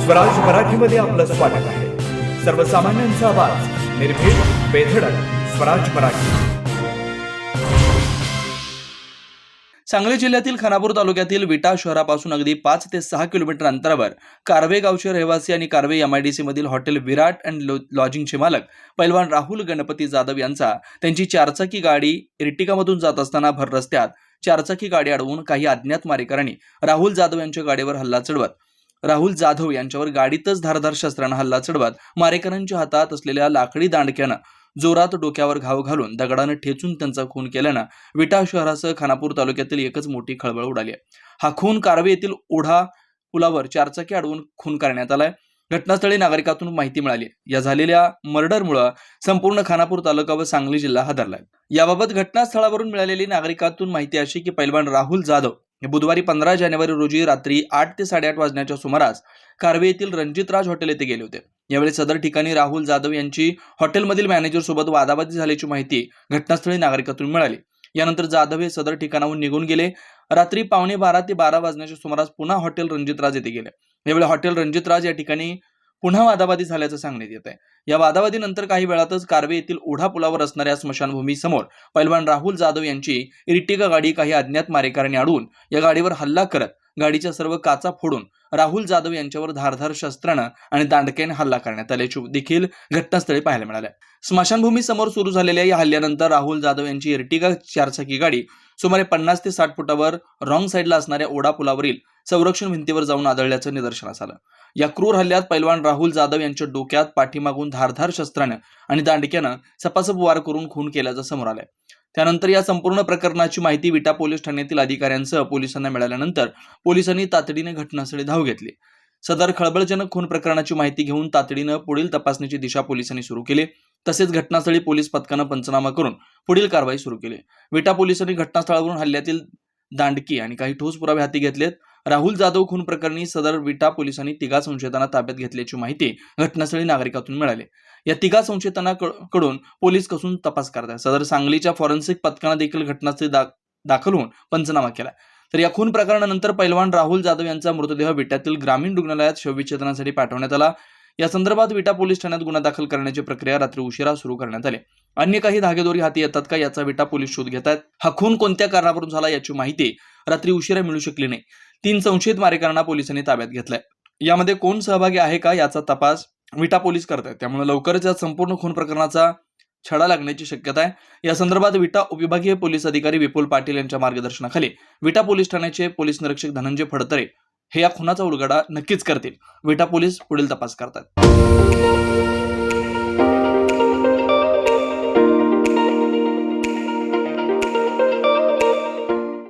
स्वराज मराठीमध्ये आपलं स्वागत आहे. सर्वसामान्यांचा आवाज, निर्भीड, बेधडक, स्वराज मराठी. सांगली जिल्ह्यातील खानापूर तालुक्यातील विटा शहरापासून अगदी 5 ते 6 किलोमीटर अंतरावर कारवे गावचे रहिवासी आणि कारवे MIDC मधील हॉटेल विराट अँड लॉजिंगचे मालक पैलवान राहुल गणपती जाधव यांचा त्यांची चारचाकी गाडी इर्टिगामधून जात असताना भर रस्त्यात चारचाकी गाडी अडवून काही अज्ञात मारेकऱ्यांनी राहुल जाधव यांच्या गाडीवर हल्ला चढवत राहुल जाधव यांच्यावर गाडीतच धारदार शस्त्रानं हल्ला चढवत मारेकऱ्यांच्या हातात असलेल्या लाकडी दांडक्यानं जोरात डोक्यावर घाव घालून दगडानं ठेचून त्यांचा खून केल्यानं विटा शहरासह खानापूर तालुक्यातील एकच मोठी खळबळ उडाली आहे. हा खून कारवे येथील ओढा पुलावर चारचाकी अडवून खून करण्यात आलाय. घटनास्थळी नागरिकातून माहिती मिळाली. या झालेल्या मर्डरमुळे संपूर्ण खानापूर तालुका व सांगली जिल्हा हादरलाय. याबाबत घटनास्थळावरून मिळालेली नागरिकातून माहिती अशी की पैलवान राहुल जाधव हे बुधवारी 15 जानेवारी रोजी रात्री 8 ते 8:30 वाजण्याच्या सुमारास कारवे येथील रणजितराज हॉटेल येथे गेले होते. यावेळी सदर ठिकाणी राहुल जाधव यांची हॉटेलमधील मॅनेजर सोबत वादावादी झाल्याची माहिती घटनास्थळी नागरिकातून मिळाली. यानंतर जाधव हे सदर ठिकाणाहून निघून गेले. रात्री 11:15 ते 12 वाजण्याच्या सुमारास पुन्हा हॉटेल रणजितराज येथे गेले. यावेळी हॉटेल रणजितराज या ठिकाणी पुन्हा वादावादी झाल्याचं सांगण्यात येत आहे. या वादावादीनंतर काही वेळातच कारवे येथील ओढा पुलावर असणाऱ्या स्मशानभूमी समोर पैलवान राहुल जाधव यांची इर्टिगा गाडी काही अज्ञात मारेकऱ्यांनी अडवून या गाडीवर हल्ला करत गाडीच्या सर्व काचा फोडून राहुल जाधव यांच्यावर धारधार शस्त्रानं आणि दांडक्याने हल्ला करण्यात आल्याचे देखील घटनास्थळी पाहायला मिळाले. स्मशानभूमी समोर सुरू झालेल्या या हल्ल्यानंतर राहुल जाधव यांची इर्टिगा चारचाकी गाडी सुमारे 50 ते 60 फुटावर रॉंग साईडला असणाऱ्या ओढा पुलावरील संरक्षण भिंतीवर जाऊन आदळल्याचं निदर्शनास आलं. या क्रूर हल्ल्यात पैलवान राहुल जाधव यांच्या डोक्यात पाठीमागून धारधार शस्त्रानं आणि दांडक्यानं सपासप वार करून खून केल्याचं समोर आलंय. त्यानंतर या संपूर्ण प्रकरणाची माहिती विटा पोलीस ठाण्यातील अधिकाऱ्यांसह पोलिसांना मिळाल्यानंतर पोलिसांनी तातडीने घटनास्थळी धाव घेतली. सदर खळबळजनक खून प्रकरणाची माहिती घेऊन तातडीनं पुढील तपासणीची दिशा पोलिसांनी सुरू केली. तसेच घटनास्थळी पोलीस पथकानं पंचनामा करून पुढील कारवाई सुरू केली. विटा पोलिसांनी घटनास्थळावरून हल्ल्यातील दांडकी आणि काही ठोस पुरावे हाती घेतलेत. राहुल जाधव खून प्रकरणी सदर विटा पोलिसांनी 3 संशयितांना ताब्यात घेतल्याची माहिती घटनास्थळी नागरिकातून मिळाली. या 3 संशयितांकडून पोलीस कसून तपास करत आहेत. सदर सांगलीच्या फॉरेन्सिक पथकानं देखील घटनास्थळी दाखल होऊन पंचनामा केला. तर या खून प्रकरणानंतर पैलवान राहुल जाधव यांचा मृतदेह विट्यातील ग्रामीण रुग्णालयात शवविच्छेदनासाठी पाठवण्यात आला. या संदर्भात विटा पोलीस ठाण्यात गुन्हा दाखल करण्याची प्रक्रिया रात्री उशिरा सुरू करण्यात आली. अन्य काही धागेदोरी हाती येतात का याचा विटा पोलीस शोध घेत आहेत. हा खून कोणत्या कारणावरून झाला याची माहिती रात्री उशिरा मिळू शकली नाही. 3 संशयित मारेकऱ्यांना पोलिसांनी ताब्यात घेतलंय. यामध्ये कोण सहभागी आहे का याचा तपास विटा पोलीस करत आहेत. त्यामुळे लवकरच या संपूर्ण खून प्रकरणाचा छडा लागण्याची शक्यता आहे. या संदर्भात विटा उपविभागीय पोलीस अधिकारी विपुल पाटील यांच्या मार्गदर्शनाखाली विटा पोलीस ठाण्याचे पोलीस निरीक्षक धनंजय फडतरे हे या खुनाचा उलगडा नक्कीच करतील. विटा पोलीस पुढील तपास करतात.